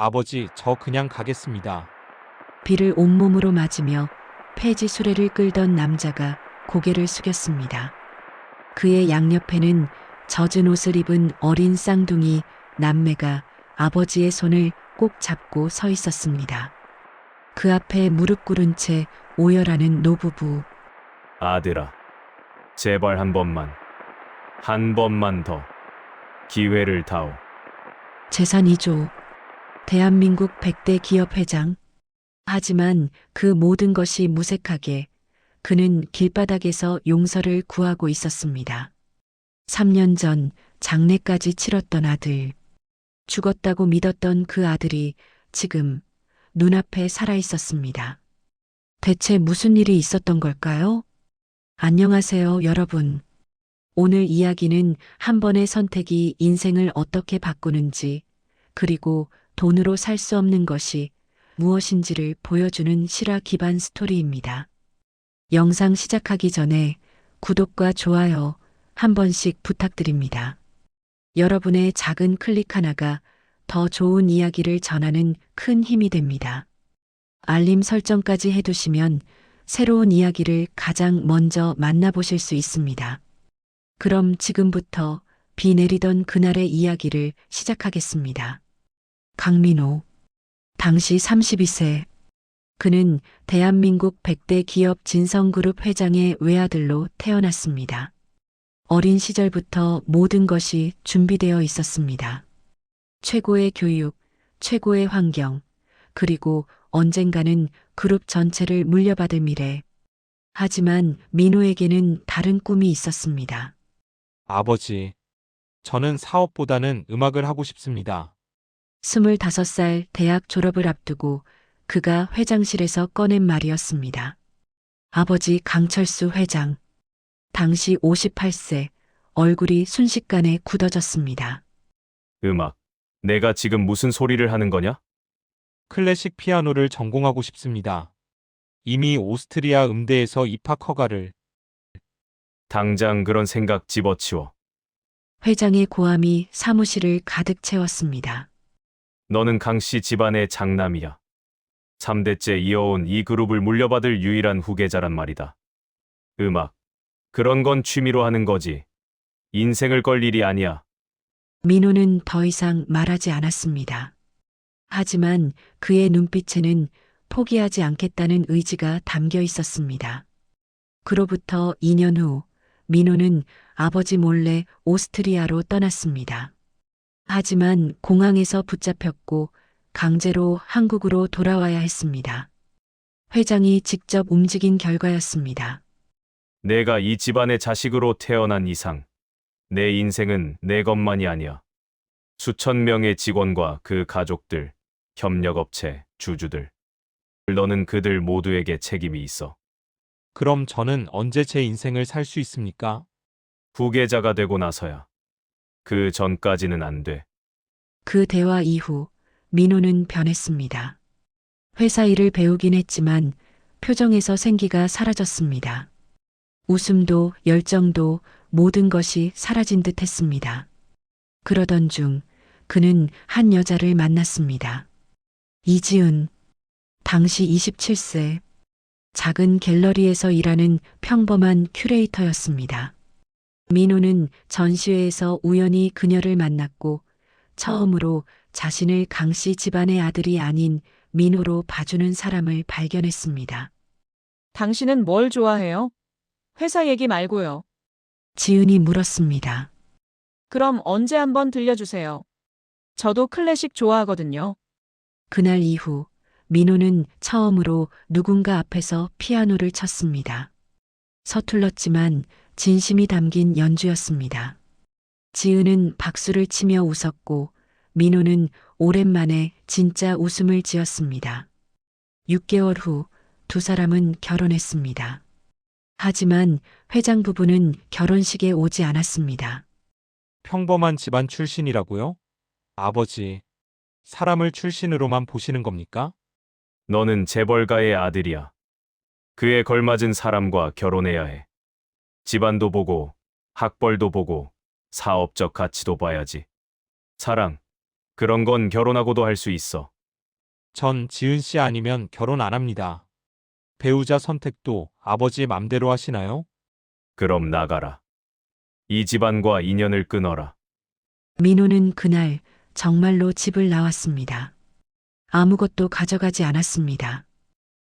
아버지, 저 그냥 가겠습니다. 비를 온몸으로 맞으며 폐지 수레를 끌던 남자가 고개를 숙였습니다. 그의 양옆에는 젖은 옷을 입은 어린 쌍둥이 남매가 아버지의 손을 꼭 잡고 서 있었습니다. 그 앞에 무릎 꿇은 채 오열하는 노부부. 아들아, 제발 한 번만 더 기회를 다오. 재산 2조. 대한민국 100대 기업 회장. 하지만 그 모든 것이 무색하게 그는 길바닥에서 용서를 구하고 있었습니다. 3년 전 장례까지 치렀던 아들. 죽었다고 믿었던 그 아들이 지금 눈앞에 살아 있었습니다. 대체 무슨 일이 있었던 걸까요? 안녕하세요, 여러분. 오늘 이야기는 한 번의 선택이 인생을 어떻게 바꾸는지, 그리고 돈으로 살 수 없는 것이 무엇인지를 보여주는 실화 기반 스토리입니다. 영상 시작하기 전에 구독과 좋아요 한 번씩 부탁드립니다. 여러분의 작은 클릭 하나가 더 좋은 이야기를 전하는 큰 힘이 됩니다. 알림 설정까지 해두시면 새로운 이야기를 가장 먼저 만나보실 수 있습니다. 그럼 지금부터 비 내리던 그날의 이야기를 시작하겠습니다. 강민호. 당시 32세. 그는 대한민국 100대 기업 진성그룹 회장의 외아들로 태어났습니다. 어린 시절부터 모든 것이 준비되어 있었습니다. 최고의 교육, 최고의 환경, 그리고 언젠가는 그룹 전체를 물려받을 미래. 하지만 민호에게는 다른 꿈이 있었습니다. 아버지, 저는 사업보다는 음악을 하고 싶습니다. 25살 대학 졸업을 앞두고 그가 회장실에서 꺼낸 말이었습니다. 아버지 강철수 회장. 당시 58세, 얼굴이 순식간에 굳어졌습니다. 음악, 내가 지금 무슨 소리를 하는 거냐? 클래식 피아노를 전공하고 싶습니다. 이미 오스트리아 음대에서 입학 허가를. 당장 그런 생각 집어치워. 회장의 고함이 사무실을 가득 채웠습니다. 너는 강씨 집안의 장남이야. 3대째 이어온 이 그룹을 물려받을 유일한 후계자란 말이다. 음악, 그런 건 취미로 하는 거지. 인생을 걸 일이 아니야. 민호는 더 이상 말하지 않았습니다. 하지만 그의 눈빛에는 포기하지 않겠다는 의지가 담겨 있었습니다. 그로부터 2년 후, 민호는 아버지 몰래 오스트리아로 떠났습니다. 하지만 공항에서 붙잡혔고 강제로 한국으로 돌아와야 했습니다. 회장이 직접 움직인 결과였습니다. 내가 이 집안의 자식으로 태어난 이상, 내 인생은 내 것만이 아니야. 수천 명의 직원과 그 가족들, 협력업체, 주주들. 너는 그들 모두에게 책임이 있어. 그럼 저는 언제 제 인생을 살 수 있습니까? 후계자가 되고 나서야. 그 전까지는 안 돼. 그 대화 이후 민호는 변했습니다. 회사 일을 배우긴 했지만 표정에서 생기가 사라졌습니다. 웃음도 열정도 모든 것이 사라진 듯 했습니다. 그러던 중 그는 한 여자를 만났습니다. 이지은. 당시 27세. 작은 갤러리에서 일하는 평범한 큐레이터였습니다. 민호는 전시회에서 우연히 그녀를 만났고 처음으로 자신을 강씨 집안의 아들이 아닌 민호로 봐주는 사람을 발견했습니다. 당신은 뭘 좋아해요? 회사 얘기 말고요. 지은이 물었습니다. 그럼 언제 한번 들려주세요. 저도 클래식 좋아하거든요. 그날 이후 민호는 처음으로 누군가 앞에서 피아노를 쳤습니다. 서툴렀지만 진심이 담긴 연주였습니다. 지은은 박수를 치며 웃었고 민호는 오랜만에 진짜 웃음을 지었습니다. 6개월 후 두 사람은 결혼했습니다. 하지만 회장 부부는 결혼식에 오지 않았습니다. 평범한 집안 출신이라고요? 아버지, 사람을 출신으로만 보시는 겁니까? 너는 재벌가의 아들이야. 그에 걸맞은 사람과 결혼해야 해. 집안도 보고, 학벌도 보고, 사업적 가치도 봐야지. 사랑, 그런 건 결혼하고도 할 수 있어. 전 지은 씨 아니면 결혼 안 합니다. 배우자 선택도 아버지의 맘대로 하시나요? 그럼 나가라. 이 집안과 인연을 끊어라. 민호는 그날 정말로 집을 나왔습니다. 아무것도 가져가지 않았습니다.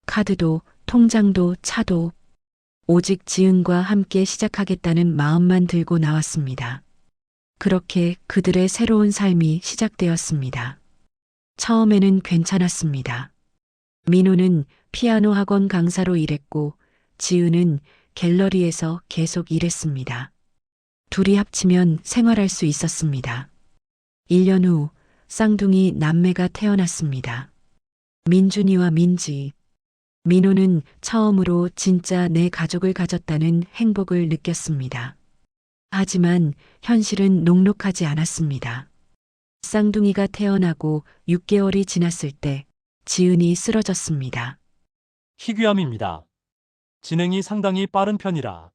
카드도, 통장도, 차도, 오직 지은과 함께 시작하겠다는 마음만 들고 나왔습니다. 그렇게 그들의 새로운 삶이 시작되었습니다. 처음에는 괜찮았습니다. 민호는 피아노 학원 강사로 일했고 지은은 갤러리에서 계속 일했습니다. 둘이 합치면 생활할 수 있었습니다. 1년 후 쌍둥이 남매가 태어났습니다. 민준이와 민지. 민호는 처음으로 진짜 내 가족을 가졌다는 행복을 느꼈습니다. 하지만 현실은 녹록하지 않았습니다. 쌍둥이가 태어나고 6개월이 지났을 때 지은이 쓰러졌습니다. 희귀암입니다. 진행이 상당히 빠른 편이라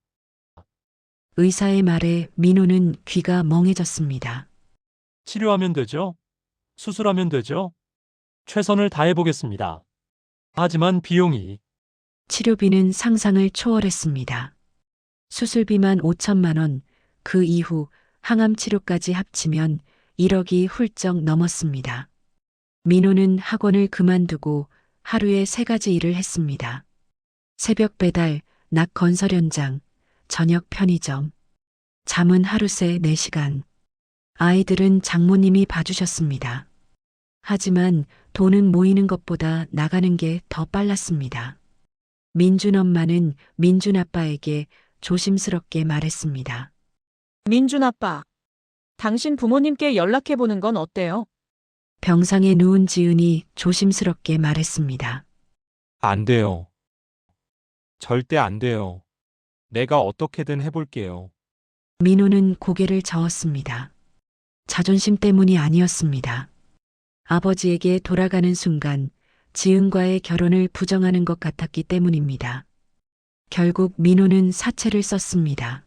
의사의 말에 민호는 귀가 멍해졌습니다. 치료하면 되죠? 수술하면 되죠? 최선을 다해보겠습니다. 하지만 비용이 치료비는 상상을 초월했습니다. 수술비만 5천만 원, 그 이후 항암 치료까지 합치면 1억이 훌쩍 넘었습니다. 민호는 학원을 그만두고 하루에 3가지 일을 했습니다. 새벽 배달, 낮 건설 현장, 저녁 편의점. 잠은 하루 새 4시간. 아이들은 장모님이 봐주셨습니다. 하지만 돈은 모이는 것보다 나가는 게 더 빨랐습니다. 민준 엄마는 민준 아빠에게 조심스럽게 말했습니다. 민준 아빠, 당신 부모님께 연락해보는 건 어때요? 병상에 누운 지은이 조심스럽게 말했습니다. 안 돼요. 절대 안 돼요. 내가 어떻게든 해볼게요. 민호는 고개를 저었습니다. 자존심 때문이 아니었습니다. 아버지에게 돌아가는 순간 지은과의 결혼을 부정하는 것 같았기 때문입니다. 결국 민호는 사채를 썼습니다.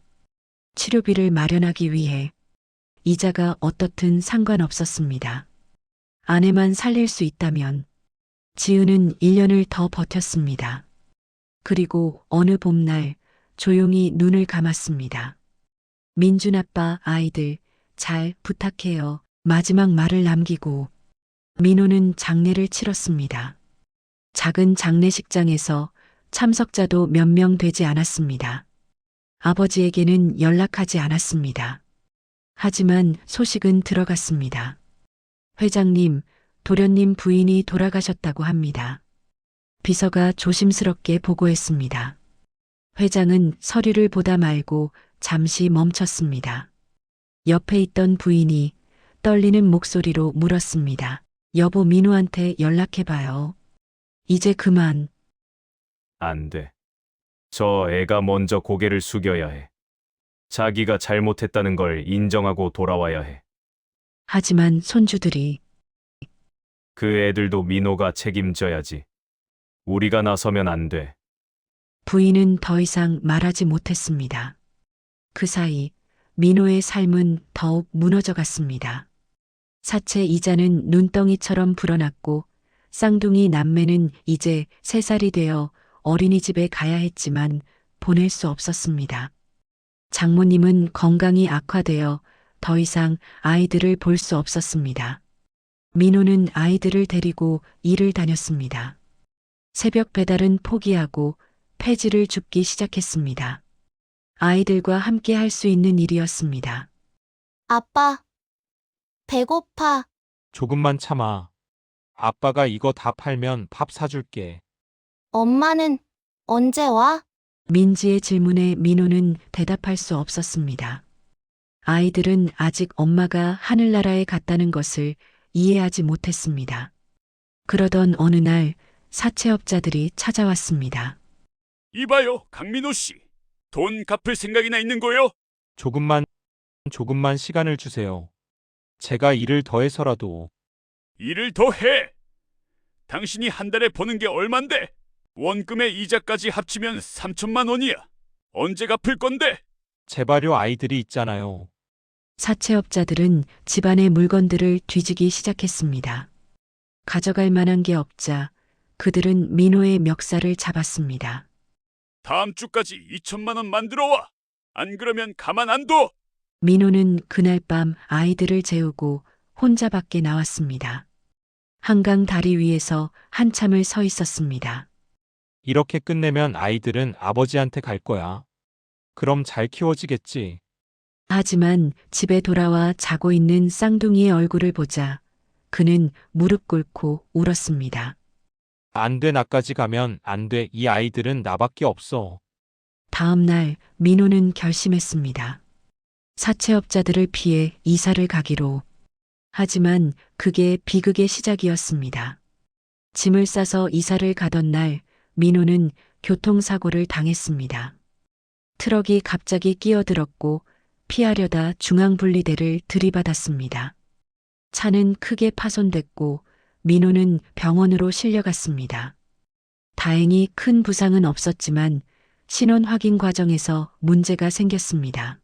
치료비를 마련하기 위해. 이자가 어떻든 상관없었습니다. 아내만 살릴 수 있다면. 지은은 1년을 더 버텼습니다. 그리고 어느 봄날 조용히 눈을 감았습니다. 민준 아빠, 아이들 잘 부탁해요. 마지막 말을 남기고 민호는 장례를 치렀습니다. 작은 장례식장에서 참석자도 몇 명 되지 않았습니다. 아버지에게는 연락하지 않았습니다. 하지만 소식은 들어갔습니다. 회장님, 도련님 부인이 돌아가셨다고 합니다. 비서가 조심스럽게 보고했습니다. 회장은 서류를 보다 말고 잠시 멈췄습니다. 옆에 있던 부인이 떨리는 목소리로 물었습니다. 여보, 민호한테 연락해봐요. 이제 그만. 안 돼. 저 애가 먼저 고개를 숙여야 해. 자기가 잘못했다는 걸 인정하고 돌아와야 해. 하지만 손주들이 그 애들도 민호가 책임져야지. 우리가 나서면 안 돼. 부인은 더 이상 말하지 못했습니다. 그 사이 민호의 삶은 더욱 무너져 갔습니다. 사채 이자는 눈덩이처럼 불어났고 쌍둥이 남매는 이제 3살이 되어 어린이집에 가야 했지만 보낼 수 없었습니다. 장모님은 건강이 악화되어 더 이상 아이들을 볼 수 없었습니다. 민호는 아이들을 데리고 일을 다녔습니다. 새벽 배달은 포기하고 폐지를 줍기 시작했습니다. 아이들과 함께 할 수 있는 일이었습니다. 아빠, 배고파. 조금만 참아. 아빠가 이거 다 팔면 밥 사줄게. 엄마는 언제 와? 민지의 질문에 민호는 대답할 수 없었습니다. 아이들은 아직 엄마가 하늘나라에 갔다는 것을 이해하지 못했습니다. 그러던 어느 날 사채업자들이 찾아왔습니다. 이봐요, 강민호 씨. 돈 갚을 생각이나 있는 거요? 조금만 시간을 주세요. 제가 일을 더 해서라도. 일을 더 해. 당신이 한 달에 버는 게 얼만데? 원금의 이자까지 합치면 3천만 원이야. 언제 갚을 건데? 제발요, 아이들이 있잖아요. 사채업자들은 집안의 물건들을 뒤지기 시작했습니다. 가져갈 만한 게 없자 그들은 민호의 멱살을 잡았습니다. 다음 주까지 2천만 원 만들어 와. 안 그러면 가만 안 둬. 민호는 그날 밤 아이들을 재우고 혼자 밖에 나왔습니다. 한강 다리 위에서 한참을 서 있었습니다. 이렇게 끝내면 아이들은 아버지한테 갈 거야. 그럼 잘 키워지겠지. 하지만 집에 돌아와 자고 있는 쌍둥이의 얼굴을 보자 그는 무릎 꿇고 울었습니다. 안 돼, 나까지 가면 안 돼. 이 아이들은 나밖에 없어. 다음 날 민호는 결심했습니다. 사채업자들을 피해 이사를 가기로. 하지만 그게 비극의 시작이었습니다. 짐을 싸서 이사를 가던 날 민호는 교통사고를 당했습니다. 트럭이 갑자기 끼어들었고 피하려다 중앙분리대를 들이받았습니다. 차는 크게 파손됐고 민호는 병원으로 실려갔습니다. 다행히 큰 부상은 없었지만 신원 확인 과정에서 문제가 생겼습니다.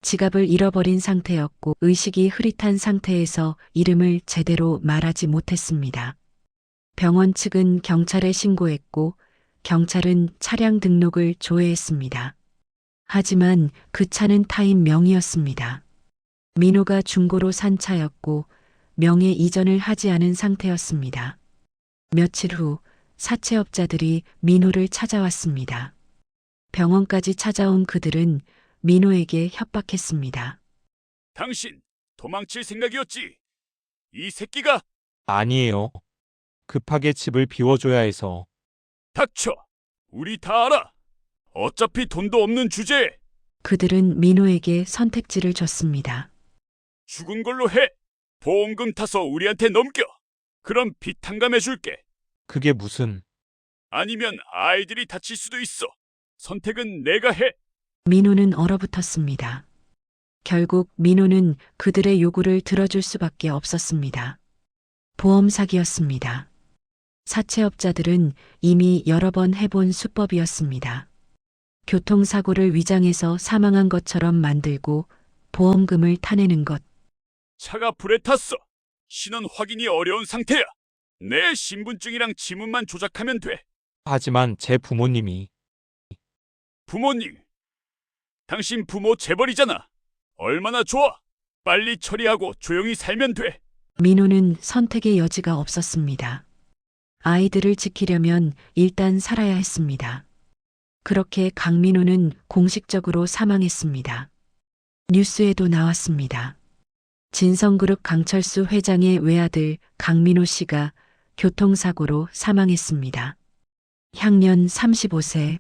지갑을 잃어버린 상태였고 의식이 흐릿한 상태에서 이름을 제대로 말하지 못했습니다. 병원 측은 경찰에 신고했고 경찰은 차량 등록을 조회했습니다. 하지만 그 차는 타인 명의였습니다. 민호가 중고로 산 차였고 명예 이전을 하지 않은 상태였습니다. 며칠 후 사채업자들이 민호를 찾아왔습니다. 병원까지 찾아온 그들은 민호에게 협박했습니다. 당신 도망칠 생각이었지. 이 새끼가. 아니에요. 급하게 집을 비워줘야 해서. 닥쳐. 우리 다 알아. 어차피 돈도 없는 주제에 그들은 민호에게 선택지를 줬습니다. 죽은 걸로 해. 보험금 타서 우리한테 넘겨. 그럼 빚 탕감해줄게. 그게 무슨... 아니면 아이들이 다칠 수도 있어. 선택은 내가 해. 민호는 얼어붙었습니다. 결국 민호는 그들의 요구를 들어줄 수밖에 없었습니다. 보험 사기였습니다. 사채업자들은 이미 여러 번 해본 수법이었습니다. 교통사고를 위장해서 사망한 것처럼 만들고 보험금을 타내는 것. 차가 불에 탔어. 신원 확인이 어려운 상태야. 내 신분증이랑 지문만 조작하면 돼. 하지만 제 부모님이... 부모님. 당신 부모 재벌이잖아. 얼마나 좋아. 빨리 처리하고 조용히 살면 돼. 민호는 선택의 여지가 없었습니다. 아이들을 지키려면 일단 살아야 했습니다. 그렇게 강민호는 공식적으로 사망했습니다. 뉴스에도 나왔습니다. 진성그룹 강철수 회장의 외아들 강민호 씨가 교통사고로 사망했습니다. 향년 35세.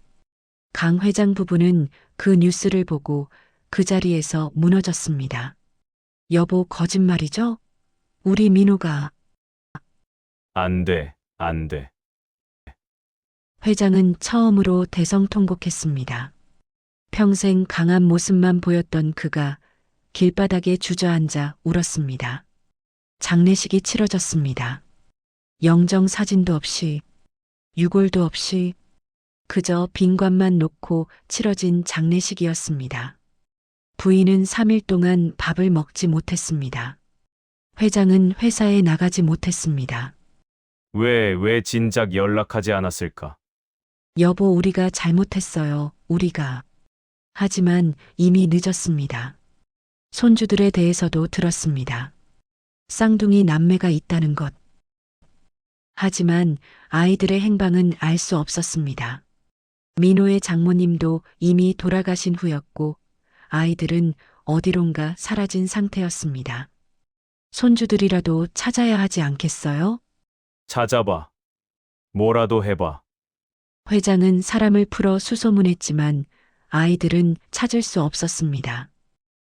강 회장 부부는 그 뉴스를 보고 그 자리에서 무너졌습니다. 여보, 거짓말이죠? 우리 민호가... 안 돼, 안 돼. 회장은 처음으로 대성통곡했습니다. 평생 강한 모습만 보였던 그가 길바닥에 주저앉아 울었습니다. 장례식이 치러졌습니다. 영정 사진도 없이, 유골도 없이 그저 빈관만 놓고 치러진 장례식이었습니다. 부인은 3일 동안 밥을 먹지 못했습니다. 회장은 회사에 나가지 못했습니다. 왜 진작 연락하지 않았을까? 여보, 우리가 잘못했어요. 우리가. 하지만 이미 늦었습니다. 손주들에 대해서도 들었습니다. 쌍둥이 남매가 있다는 것. 하지만 아이들의 행방은 알 수 없었습니다. 민호의 장모님도 이미 돌아가신 후였고 아이들은 어디론가 사라진 상태였습니다. 손주들이라도 찾아야 하지 않겠어요? 찾아봐. 뭐라도 해봐. 회장은 사람을 풀어 수소문했지만 아이들은 찾을 수 없었습니다.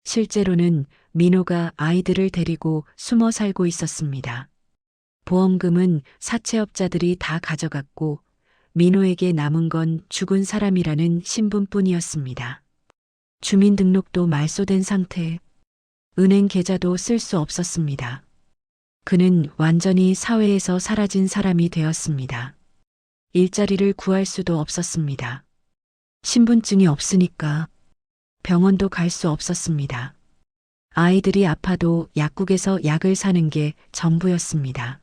실제로는 민호가 아이들을 데리고 숨어 살고 있었습니다. 보험금은 사채업자들이 다 가져갔고 민호에게 남은 건 죽은 사람이라는 신분뿐이었습니다. 주민등록도 말소된 상태, 은행 계좌도 쓸 수 없었습니다. 그는 완전히 사회에서 사라진 사람이 되었습니다. 일자리를 구할 수도 없었습니다. 신분증이 없으니까 병원도 갈 수 없었습니다. 아이들이 아파도 약국에서 약을 사는 게 전부였습니다.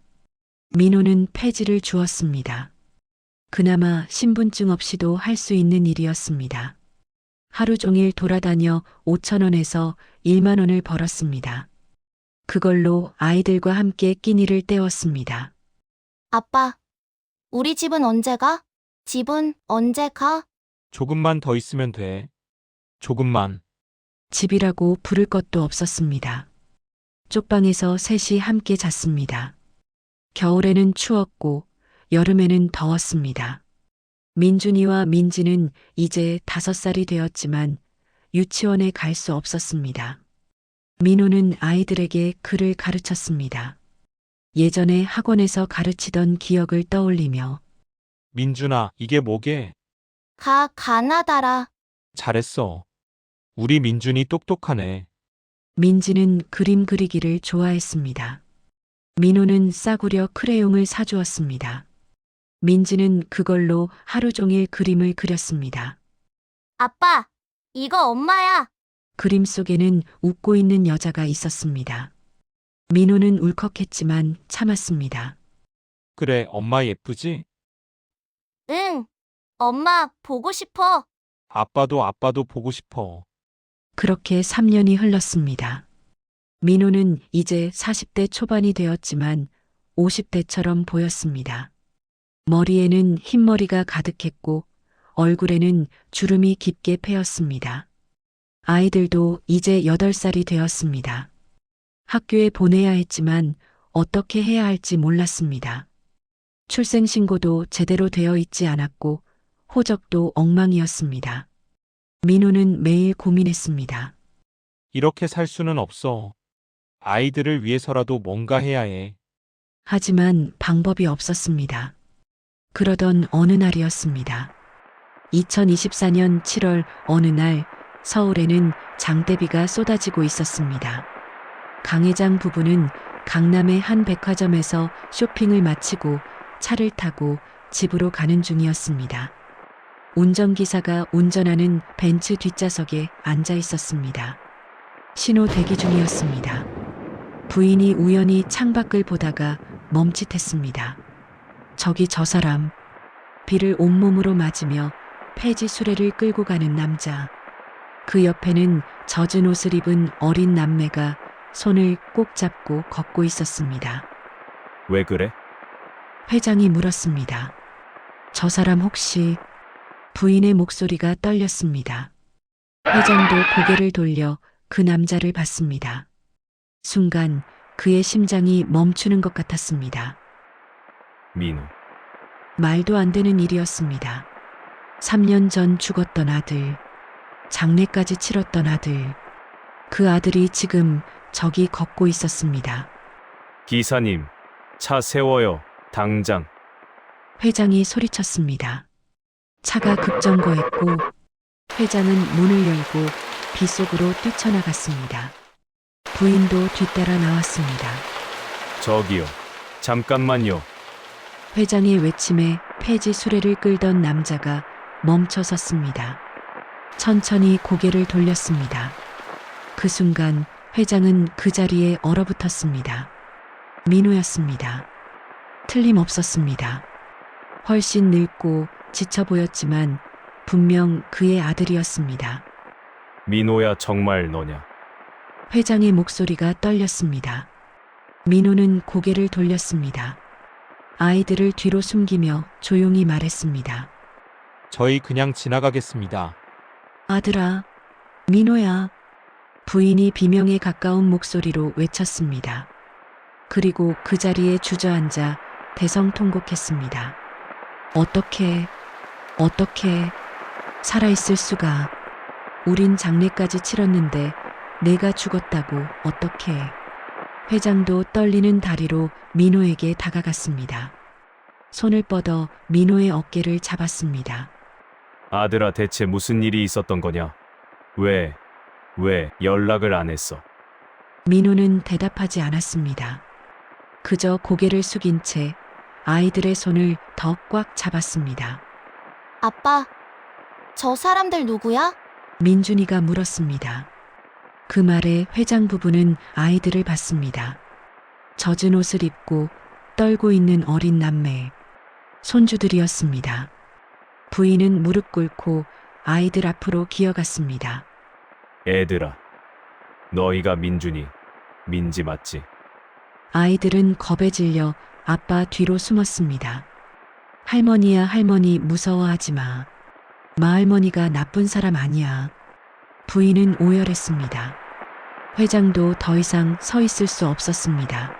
민호는 폐지를 주었습니다. 그나마 신분증 없이도 할 수 있는 일이었습니다. 하루 종일 돌아다녀 5,000원에서 1만 원을 벌었습니다. 그걸로 아이들과 함께 끼니를 때웠습니다. 아빠, 우리 집은 언제 가? 집은 언제 가? 조금만 더 있으면 돼. 조금만. 집이라고 부를 것도 없었습니다. 쪽방에서 셋이 함께 잤습니다. 겨울에는 추웠고 여름에는 더웠습니다. 민준이와 민지는 이제 5살이 되었지만 유치원에 갈 수 없었습니다. 민호는 아이들에게 글을 가르쳤습니다. 예전에 학원에서 가르치던 기억을 떠올리며 민준아, 이게 뭐게? 가나다라. 잘했어. 우리 민준이 똑똑하네. 민지는 그림 그리기를 좋아했습니다. 민호는 싸구려 크레용을 사주었습니다. 민지는 그걸로 하루 종일 그림을 그렸습니다. 아빠, 이거 엄마야. 그림 속에는 웃고 있는 여자가 있었습니다. 민호는 울컥했지만 참았습니다. 그래, 엄마 예쁘지? 응, 엄마 보고 싶어. 아빠도 보고 싶어. 그렇게 3년이 흘렀습니다. 민호는 이제 40대 초반이 되었지만 50대처럼 보였습니다. 머리에는 흰머리가 가득했고 얼굴에는 주름이 깊게 패였습니다. 아이들도 이제 8살이 되었습니다. 학교에 보내야 했지만 어떻게 해야 할지 몰랐습니다. 출생신고도 제대로 되어 있지 않았고 호적도 엉망이었습니다. 민호는 매일 고민했습니다. 이렇게 살 수는 없어. 아이들을 위해서라도 뭔가 해야 해. 하지만 방법이 없었습니다. 그러던 어느 날이었습니다. 2024년 7월 어느 날 서울에는 장대비가 쏟아지고 있었습니다. 강 회장 부부는 강남의 한 백화점에서 쇼핑을 마치고 차를 타고 집으로 가는 중이었습니다. 운전기사가 운전하는 벤츠 뒷좌석에 앉아 있었습니다. 신호 대기 중이었습니다. 부인이 우연히 창밖을 보다가 멈칫했습니다. 저기 저 사람. 비를 온몸으로 맞으며 폐지 수레를 끌고 가는 남자. 그 옆에는 젖은 옷을 입은 어린 남매가 손을 꼭 잡고 걷고 있었습니다. 왜 그래? 회장이 물었습니다. 저 사람 혹시... 부인의 목소리가 떨렸습니다. 회장도 고개를 돌려 그 남자를 봤습니다. 순간 그의 심장이 멈추는 것 같았습니다. 민호. 말도 안 되는 일이었습니다. 3년 전 죽었던 아들, 장례까지 치렀던 아들, 그 아들이 지금 저기 걷고 있었습니다. 기사님, 차 세워요. 당장. 회장이 소리쳤습니다. 차가 급정거했고 회장은 문을 열고 빗속으로 뛰쳐나갔습니다. 부인도 뒤따라 나왔습니다. 저기요. 잠깐만요. 회장의 외침에 폐지 수레를 끌던 남자가 멈춰 섰습니다. 천천히 고개를 돌렸습니다. 그 순간 회장은 그 자리에 얼어붙었습니다. 민호였습니다. 틀림없었습니다. 훨씬 늙고 지쳐 보였지만 분명 그의 아들이었습니다. 민호야, 정말 너냐? 회장의 목소리가 떨렸습니다. 민호는 고개를 돌렸습니다. 아이들을 뒤로 숨기며 조용히 말했습니다. 저희 그냥 지나가겠습니다. 아들아, 민호야. 부인이 비명에 가까운 목소리로 외쳤습니다. 그리고 그 자리에 주저앉아 대성통곡했습니다. 어떻게 살아있을 수가. 우린 장례까지 치렀는데 내가 죽었다고 어떻게. 회장도 떨리는 다리로 민호에게 다가갔습니다. 손을 뻗어 민호의 어깨를 잡았습니다. 아들아, 대체 무슨 일이 있었던 거냐? 왜 연락을 안 했어? 민호는 대답하지 않았습니다. 그저 고개를 숙인 채 아이들의 손을 더 꽉 잡았습니다. 아빠, 저 사람들 누구야? 민준이가 물었습니다. 그 말에 회장 부부는 아이들을 봤습니다. 젖은 옷을 입고 떨고 있는 어린 남매, 손주들이었습니다. 부인은 무릎 꿇고 아이들 앞으로 기어갔습니다. 애들아, 너희가 민준이, 민지 맞지? 아이들은 겁에 질려 아빠 뒤로 숨었습니다. 할머니야, 할머니 무서워하지 마. 마할머니가 나쁜 사람 아니야. 부인은 오열했습니다. 회장도 더 이상 서 있을 수 없었습니다.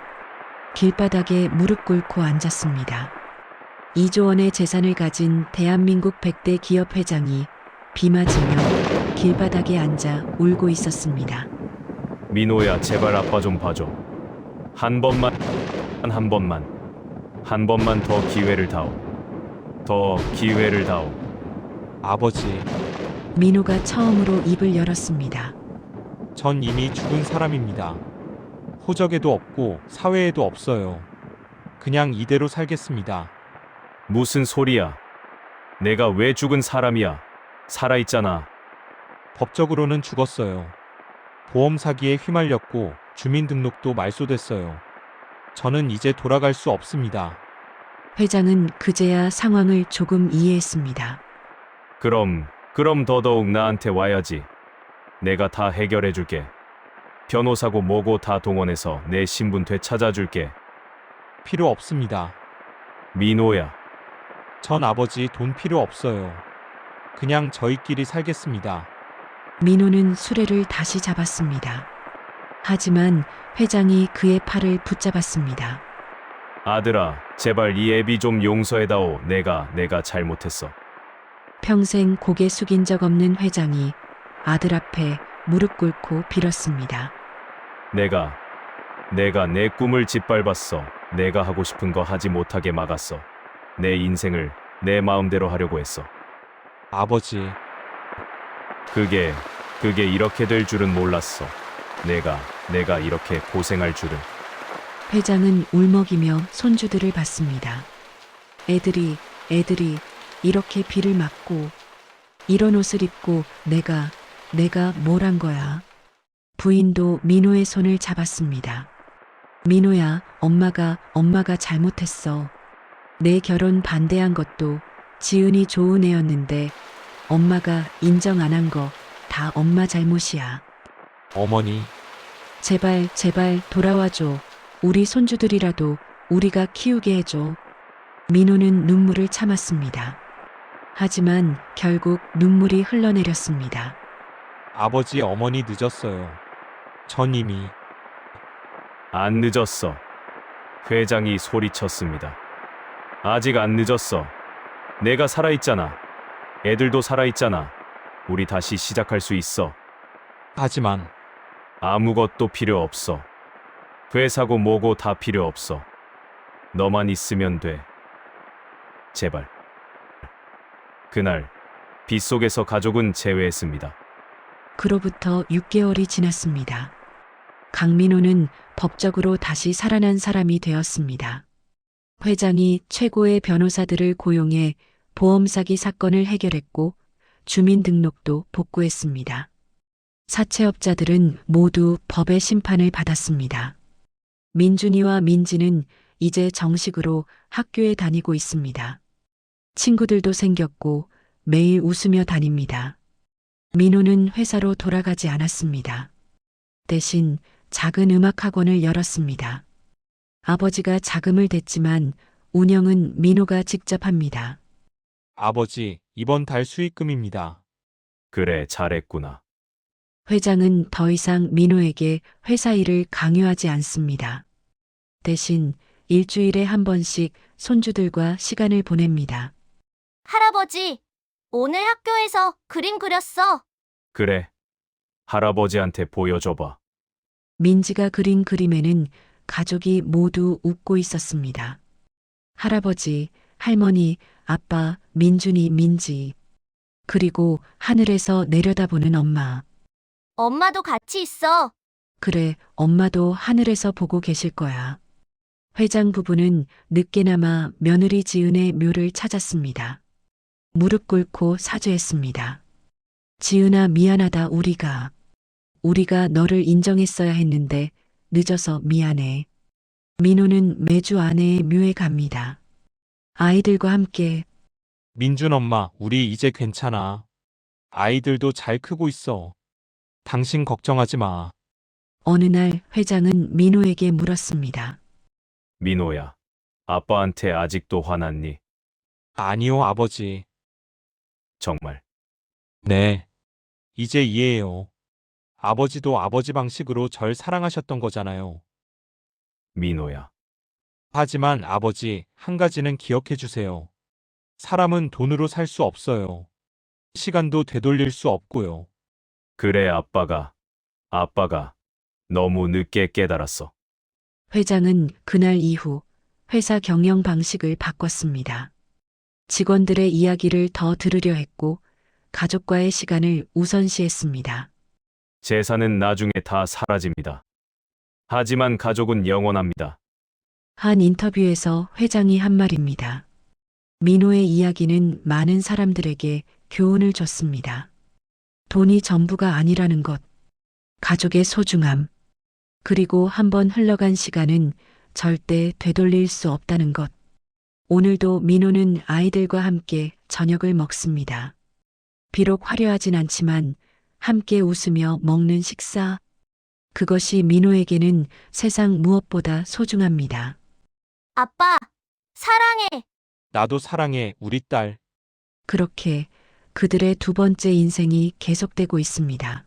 길바닥에 무릎 꿇고 앉았습니다. 2조 원의 재산을 가진 대한민국 100대 기업 회장이 비 맞으며 길바닥에 앉아 울고 있었습니다. 민호야, 제발 아빠 좀 봐줘. 한 번만 더 기회를 다오. 더 기회를 다오. 아버지, 민호가 처음으로 입을 열었습니다. 전 이미 죽은 사람입니다. 호적에도 없고 사회에도 없어요. 그냥 이대로 살겠습니다. 무슨 소리야? 내가 왜 죽은 사람이야? 살아있잖아. 법적으로는 죽었어요. 보험 사기에 휘말렸고 주민등록도 말소됐어요. 저는 이제 돌아갈 수 없습니다. 회장은 그제야 상황을 조금 이해했습니다. 그럼 더더욱 나한테 와야지. 내가 다 해결해 줄게. 변호사고 뭐고 다 동원해서 내 신분 되찾아줄게. 필요 없습니다. 민호야, 전 아버지 돈 필요 없어요. 그냥 저희끼리 살겠습니다. 민호는 수레를 다시 잡았습니다. 하지만 회장이 그의 팔을 붙잡았습니다. 아들아, 제발 이 애비 좀 용서해다오. 내가 잘못했어. 평생 고개 숙인 적 없는 회장이 아들 앞에 무릎 꿇고 빌었습니다. 내가 내 꿈을 짓밟았어. 내가 하고 싶은 거 하지 못하게 막았어. 내 인생을 내 마음대로 하려고 했어. 아버지, 그게 이렇게 될 줄은 몰랐어. 내가 이렇게 고생할 줄은. 회장은 울먹이며 손주들을 봤습니다. 애들이 이렇게 비를 맞고 이런 옷을 입고 내가 뭘 한 거야. 부인도 민호의 손을 잡았습니다. 민호야, 엄마가 잘못했어. 내 결혼 반대한 것도 지은이 좋은 애였는데 엄마가 인정 안 한 거 다 엄마 잘못이야. 어머니, 제발 돌아와줘. 우리 손주들이라도 우리가 키우게 해줘. 민호는 눈물을 참았습니다. 하지만 결국 눈물이 흘러내렸습니다. 아버지, 어머니 늦었어요. 전 이미 안 늦었어. 회장이 소리쳤습니다. 아직 안 늦었어. 내가 살아있잖아. 애들도 살아있잖아. 우리 다시 시작할 수 있어. 하지만 아무것도 필요 없어. 회사고 뭐고 다 필요 없어. 너만 있으면 돼. 제발. 그날 빗속에서 가족은 재회했습니다. 그로부터 6개월이 지났습니다. 강민호는 법적으로 다시 살아난 사람이 되었습니다. 회장이 최고의 변호사들을 고용해 보험 사기 사건을 해결했고 주민등록도 복구했습니다. 사채업자들은 모두 법의 심판을 받았습니다. 민준이와 민지는 이제 정식으로 학교에 다니고 있습니다. 친구들도 생겼고 매일 웃으며 다닙니다. 민호는 회사로 돌아가지 않았습니다. 대신 작은 음악학원을 열었습니다. 아버지가 자금을 댔지만 운영은 민호가 직접 합니다. 아버지, 이번 달 수익금입니다. 그래, 잘했구나. 회장은 더 이상 민호에게 회사 일을 강요하지 않습니다. 대신 일주일에 한 번씩 손주들과 시간을 보냅니다. 할아버지, 오늘 학교에서 그림 그렸어. 그래. 할아버지한테 보여줘봐. 민지가 그린 그림에는 가족이 모두 웃고 있었습니다. 할아버지, 할머니, 아빠, 민준이, 민지. 그리고 하늘에서 내려다보는 엄마. 엄마도 같이 있어. 그래, 엄마도 하늘에서 보고 계실 거야. 회장 부부는 늦게나마 며느리 지은의 묘를 찾았습니다. 무릎 꿇고 사죄했습니다. 지은아, 미안하다. 우리가 우리가 너를 인정했어야 했는데 늦어서 미안해. 민호는 매주 아내의 묘에 갑니다. 아이들과 함께 민준 엄마, 우리 이제 괜찮아. 아이들도 잘 크고 있어. 당신 걱정하지 마. 어느 날 회장은 민호에게 물었습니다. 민호야, 아빠한테 아직도 화났니? 아니요, 아버지. 정말. 네. 이제 이해해요. 아버지도 아버지 방식으로 절 사랑하셨던 거잖아요. 민호야, 하지만 아버지, 한 가지는 기억해 주세요. 사람은 돈으로 살 수 없어요. 시간도 되돌릴 수 없고요. 그래 아빠가 너무 늦게 깨달았어. 회장은 그날 이후 회사 경영 방식을 바꿨습니다. 직원들의 이야기를 더 들으려 했고 가족과의 시간을 우선시했습니다. 재산은 나중에 다 사라집니다. 하지만 가족은 영원합니다. 한 인터뷰에서 회장이 한 말입니다. 민호의 이야기는 많은 사람들에게 교훈을 줬습니다. 돈이 전부가 아니라는 것, 가족의 소중함, 그리고 한번 흘러간 시간은 절대 되돌릴 수 없다는 것. 오늘도 민호는 아이들과 함께 저녁을 먹습니다. 비록 화려하진 않지만 함께 웃으며 먹는 식사. 그것이 민호에게는 세상 무엇보다 소중합니다. 아빠, 사랑해. 나도 사랑해, 우리 딸. 그렇게 그들의 두 번째 인생이 계속되고 있습니다.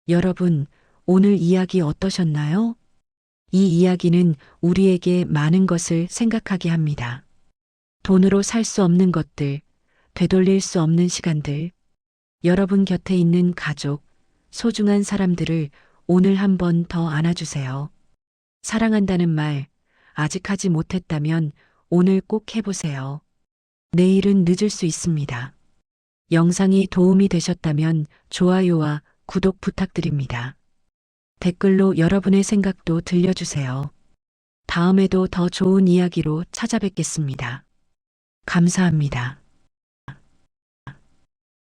여러분, 오늘 이야기 어떠셨나요? 이 이야기는 우리에게 많은 것을 생각하게 합니다. 돈으로 살 수 없는 것들, 되돌릴 수 없는 시간들, 여러분 곁에 있는 가족, 소중한 사람들을 오늘 한 번 더 안아주세요. 사랑한다는 말, 아직 하지 못했다면 오늘 꼭 해보세요. 내일은 늦을 수 있습니다. 영상이 도움이 되셨다면 좋아요와 구독 부탁드립니다. 댓글로 여러분의 생각도 들려주세요. 다음에도 더 좋은 이야기로 찾아뵙겠습니다. 감사합니다.